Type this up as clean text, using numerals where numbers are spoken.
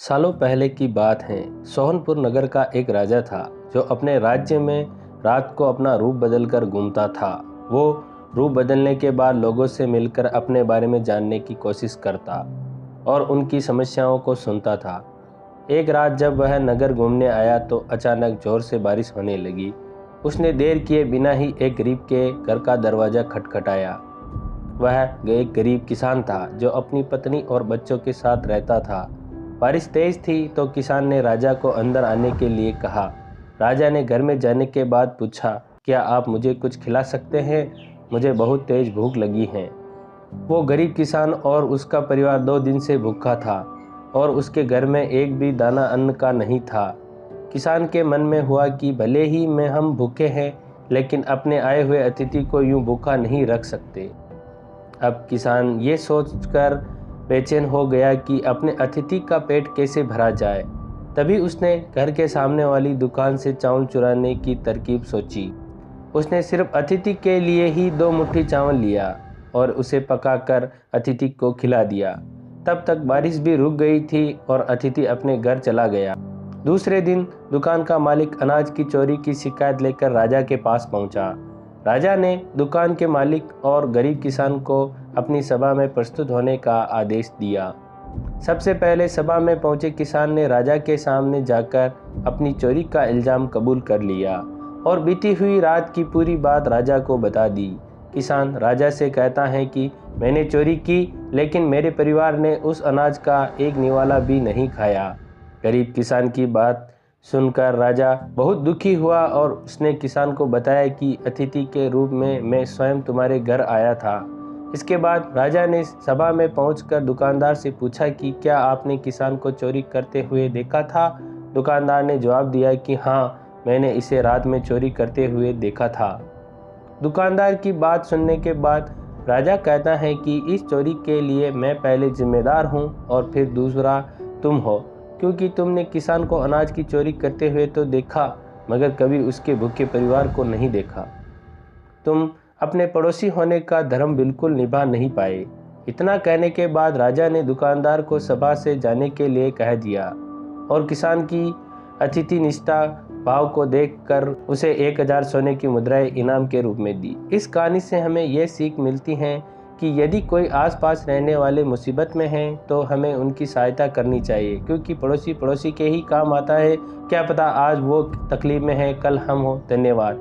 सालों पहले की बात है। सोहनपुर नगर का एक राजा था जो अपने राज्य में रात को अपना रूप बदलकर घूमता था। वो रूप बदलने के बाद लोगों से मिलकर अपने बारे में जानने की कोशिश करता और उनकी समस्याओं को सुनता था। एक रात जब वह नगर घूमने आया तो अचानक जोर से बारिश होने लगी। उसने देर किए बिना ही एक गरीब के घर का दरवाज़ा खटखटाया। वह एक गरीब किसान था जो अपनी पत्नी और बच्चों के साथ रहता था। बारिश तेज थी तो किसान ने राजा को अंदर आने के लिए कहा। राजा ने घर में जाने के बाद पूछा, क्या आप मुझे कुछ खिला सकते हैं? मुझे बहुत तेज भूख लगी है। वो गरीब किसान और उसका परिवार 2 दिन से भूखा था और उसके घर में एक भी दाना अन्न का नहीं था। किसान के मन में हुआ कि भले ही हम भूखे हैं, लेकिन अपने आए हुए अतिथि को यूं भूखा नहीं रख सकते। अब किसान ये सोचकर बेचैन हो गया कि अपने अतिथि का पेट कैसे भरा जाए। तभी उसने घर के सामने वाली दुकान से चावल चुराने की तरकीब सोची। उसने सिर्फ अतिथि के लिए ही 2 मुट्ठी चावल लिया और उसे पकाकर अतिथि को खिला दिया। तब तक बारिश भी रुक गई थी और अतिथि अपने घर चला गया। दूसरे दिन दुकान का मालिक अनाज की चोरी की शिकायत लेकर राजा के पास पहुंचा। राजा ने दुकान के मालिक और गरीब किसान को अपनी सभा में प्रस्तुत होने का आदेश दिया। सबसे पहले सभा में पहुंचे किसान ने राजा के सामने जाकर अपनी चोरी का इल्जाम कबूल कर लिया और बीती हुई रात की पूरी बात राजा को बता दी। किसान राजा से कहता है कि मैंने चोरी की, लेकिन मेरे परिवार ने उस अनाज का एक निवाला भी नहीं खाया। गरीब किसान की बात सुनकर राजा बहुत दुखी हुआ और उसने किसान को बताया कि अतिथि के रूप में मैं स्वयं तुम्हारे घर आया था। इसके बाद राजा ने सभा में पहुंचकर दुकानदार से पूछा कि क्या आपने किसान को चोरी करते हुए देखा था? दुकानदार ने जवाब दिया कि हाँ, मैंने इसे रात में चोरी करते हुए देखा था। दुकानदार की बात सुनने के बाद राजा कहता है कि इस चोरी के लिए मैं पहले जिम्मेदार हूँ और फिर दूसरा तुम हो, क्योंकि तुमने किसान को अनाज की चोरी करते हुए तो देखा, मगर कभी उसके भूखे परिवार को नहीं देखा। तुम अपने पड़ोसी होने का धर्म बिल्कुल निभा नहीं पाए। इतना कहने के बाद राजा ने दुकानदार को सभा से जाने के लिए कह दिया और किसान की अतिथि निष्ठा भाव को देखकर उसे 1000 सोने की मुद्राएं इनाम के रूप में दी। इस कहानी से हमें यह सीख मिलती है कि यदि कोई आसपास रहने वाले मुसीबत में हैं तो हमें उनकी सहायता करनी चाहिए, क्योंकि पड़ोसी पड़ोसी के ही काम आता है। क्या पता आज वो तकलीफ में है, कल हम हो। धन्यवाद।